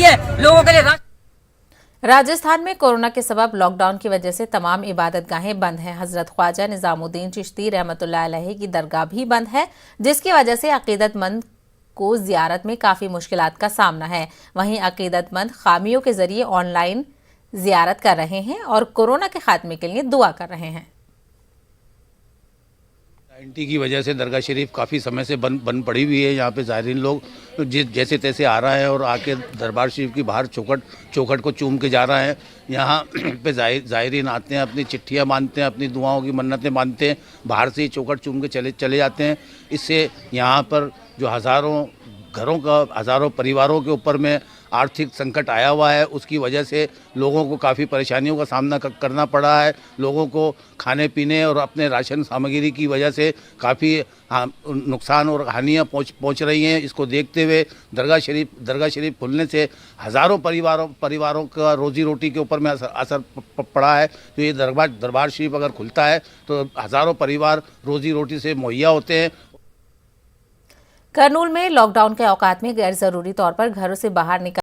है लोगों के लिए। राजस्थान में कोरोना के सबब लॉकडाउन की वजह से तमाम इबादतगाहें बंद हैं। हजरत ख्वाजा निजामुद्दीन चिश्ती रहमतुल्लाह अलैहि की दरगाह भी बंद है, जिसकी वजह से अकीदतमंद को जियारत में काफ़ी मुश्किलात का सामना है। वहीं अकीदतमंद खामियों के जरिए ऑनलाइन जियारत कर रहे हैं और कोरोना के खात्मे के लिए दुआ कर रहे हैं। 90 की वजह से दरगाह शरीफ काफ़ी समय से बंद पड़ी हुई है। यहाँ पे ज़ायरीन लोग जैसे तैसे आ रहा है और आके दरबार शरीफ की बाहर चौखट को चूम के जा रहा है। यहाँ पे ज़ायरीन आते हैं, अपनी चिट्ठियाँ मानते हैं, अपनी दुआओं की मन्नतें मानते हैं, बाहर से ही चौखट चूम के चले जाते हैं। इससे यहाँ पर जो हज़ारों घरों का, हज़ारों परिवारों के ऊपर में आर्थिक संकट आया हुआ है, उसकी वजह से लोगों को काफ़ी परेशानियों का सामना करना पड़ा है। लोगों को खाने पीने और अपने राशन सामग्री की वजह से काफ़ी नुकसान और हानियाँ पहुँच रही हैं। इसको देखते हुए दरगाह शरीफ खुलने से हज़ारों परिवारों का रोज़ी रोटी के ऊपर में असर पड़ा है। तो ये दरबार शरीफ अगर खुलता है तो हज़ारों परिवार रोज़ी रोटी से मुहैया होते हैं। करनूल में लॉकडाउन के औकात में गैर जरूरी तौर पर घरों से बाहर निकल